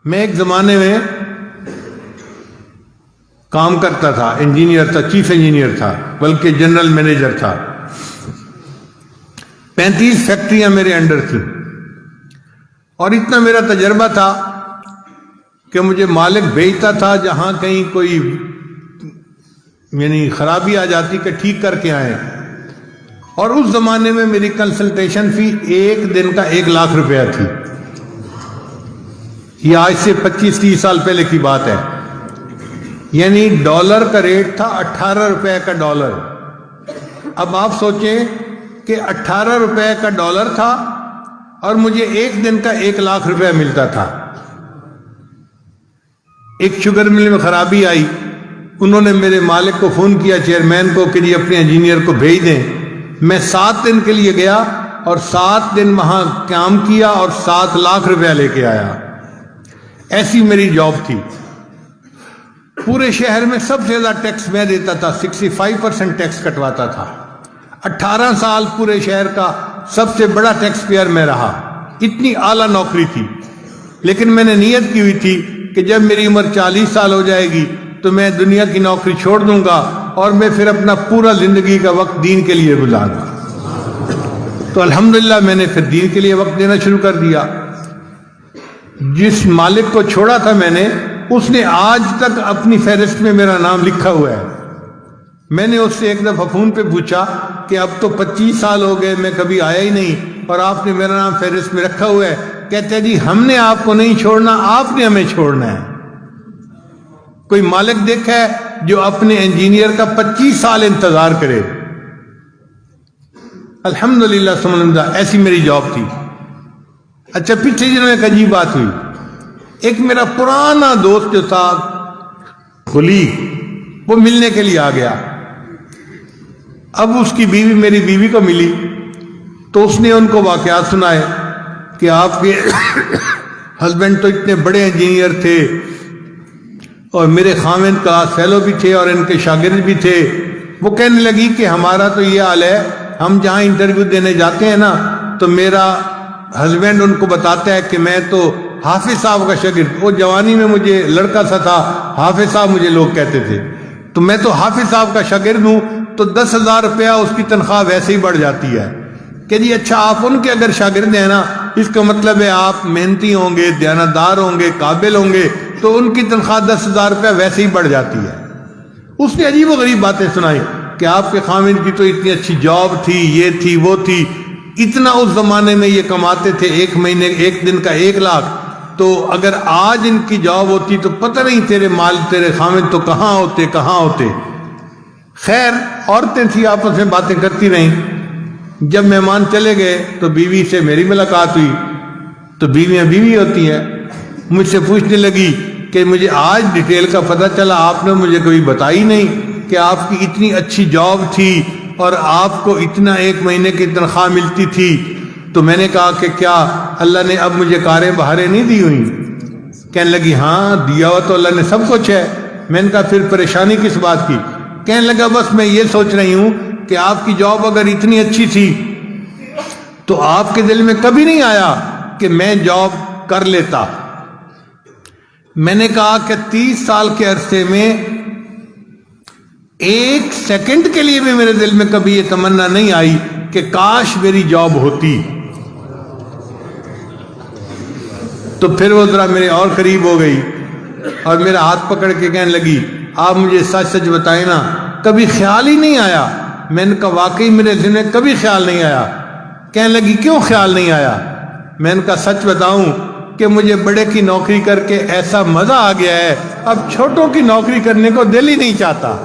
میں ایک زمانے میں کام کرتا تھا، انجینئر تھا، چیف انجینئر تھا، بلکہ جنرل مینیجر تھا۔ 35 فیکٹریاں میرے انڈر تھیں، اور اتنا میرا تجربہ تھا کہ مجھے مالک بھیجتا تھا جہاں کہیں کوئی یعنی خرابی آ جاتی کہ ٹھیک کر کے آئیں۔ اور اس زمانے میں میری کنسلٹیشن فی ایک دن کا 1 لاکھ روپیہ تھی۔ یہ آج سے 25-30 سال پہلے کی بات ہے، یعنی ڈالر کا ریٹ تھا 18 روپے کا ڈالر۔ اب آپ سوچیں کہ 18 روپے کا ڈالر تھا اور مجھے ایک دن کا 1 لاکھ روپے ملتا تھا۔ ایک شوگر مل میں خرابی آئی، انہوں نے میرے مالک کو فون کیا، چیئرمین کو، کہ جی اپنے انجینئر کو بھیج دیں۔ میں 7 دن کے لیے گیا اور 7 دن وہاں کام کیا اور 7 لاکھ روپیہ لے کے آیا۔ ایسی میری جاب تھی۔ پورے شہر میں سب سے زیادہ ٹیکس میں دیتا تھا، 65% ٹیکس کٹواتا تھا۔ 18 سال پورے شہر کا سب سے بڑا ٹیکس پیئر میں رہا۔ اتنی اعلیٰ نوکری تھی، لیکن میں نے نیت کی ہوئی تھی کہ جب میری عمر 40 سال ہو جائے گی تو میں دنیا کی نوکری چھوڑ دوں گا اور میں پھر اپنا پورا زندگی کا وقت دین کے لیے گزاروں گا۔ تو الحمدللہ میں نے پھر دین کے لیے وقت دینا شروع کر دیا۔ جس مالک کو چھوڑا تھا میں نے، اس نے آج تک اپنی فہرست میں میرا نام لکھا ہوا ہے۔ میں نے اس سے ایک دفعہ فون پہ پوچھا کہ اب تو 25 سال ہو گئے، میں کبھی آیا ہی نہیں اور آپ نے میرا نام فہرست میں رکھا ہوا ہے۔ کہتے ہیں جی ہم نے آپ کو نہیں چھوڑنا، آپ نے ہمیں چھوڑنا ہے۔ کوئی مالک دیکھا ہے جو اپنے انجینئر کا 25 سال انتظار کرے؟ الحمدللہ ثم الحمدللہ، ایسی میری جاب تھی۔ اچھا، پچھلے دنوں ایک عجیب بات ہوئی۔ ایک میرا پرانا دوست جو تھا، خلی، وہ ملنے کے لیے آ گیا۔ اب اس کی بیوی میری بیوی کو ملی تو اس نے ان کو واقعات سنائے کہ آپ کے ہسبینڈ تو اتنے بڑے انجینئر تھے اور میرے خاوند کا فیلو بھی تھے اور ان کے شاگرد بھی تھے۔ وہ کہنے لگی کہ ہمارا تو یہ حال ہے، ہم جہاں انٹرویو دینے جاتے ہیں نا تو میرا ہسبینڈ ان کو بتاتا ہے کہ میں تو حافظ صاحب کا شاگرد، وہ جوانی میں مجھے لڑکا سا تھا، حافظ صاحب مجھے لوگ کہتے تھے، تو میں تو حافظ صاحب کا شاگرد ہوں، تو 10,000 روپیہ اس کی تنخواہ ویسے ہی بڑھ جاتی ہے۔ کہ جی اچھا، آپ ان کے اگر شاگرد ہیں نا، اس کا مطلب ہے آپ محنتی ہوں گے، دیانتدار ہوں گے، قابل ہوں گے، تو ان کی تنخواہ 10,000 روپیہ ویسے ہی بڑھ جاتی ہے۔ اس نے عجیب و غریب باتیں سنائی کہ آپ کے خاوند کی تو اتنی اچھی جاب تھی، یہ تھی، وہ تھی، اتنا اس زمانے میں یہ کماتے تھے، ایک مہینے ایک دن کا 1 لاکھ، تو اگر آج ان کی جاب ہوتی تو پتہ نہیں تیرے خاوند تو کہاں ہوتے۔ خیر، عورتیں تھی، آپس میں باتیں کرتی رہیں۔ جب مہمان چلے گئے تو بیوی سے میری ملاقات ہوئی، تو بیویاں بیوی ہوتی ہیں، مجھ سے پوچھنے لگی کہ مجھے آج ڈیٹیل کا پتہ چلا، آپ نے مجھے کبھی بتائی نہیں کہ آپ کی اتنی اچھی جاب تھی اور آپ کو اتنا 1 مہینے کی تنخواہ ملتی تھی۔ تو میں نے کہا کہ کیا اللہ نے اب مجھے کاریں بہاریں نہیں دی ہوئی؟ کہنے لگی ہاں دیا ہوا تو اللہ نے سب کچھ ہے۔ میں نے کہا پھر پریشانی کس بات کی؟ کہنے لگا بس میں یہ سوچ رہی ہوں کہ آپ کی جاب اگر اتنی اچھی تھی تو آپ کے دل میں کبھی نہیں آیا کہ میں جاب کر لیتا؟ میں نے کہا کہ 30 سال کے عرصے میں 1 سیکنڈ کے لیے بھی میرے دل میں کبھی یہ تمنا نہیں آئی کہ کاش میری جاب ہوتی۔ تو پھر وہ ذرا میرے اور قریب ہو گئی اور میرا ہاتھ پکڑ کے کہنے لگی آپ مجھے سچ سچ بتائیں نا، کبھی خیال ہی نہیں آیا؟ میں نے کہا واقعی میرے ذہن میں کبھی خیال نہیں آیا۔ کہنے لگی کیوں خیال نہیں آیا؟ میں نے کہا سچ بتاؤں کہ مجھے بڑے کی نوکری کر کے ایسا مزہ آ گیا ہے، اب چھوٹوں کی نوکری کرنے کو دل ہی نہیں چاہتا۔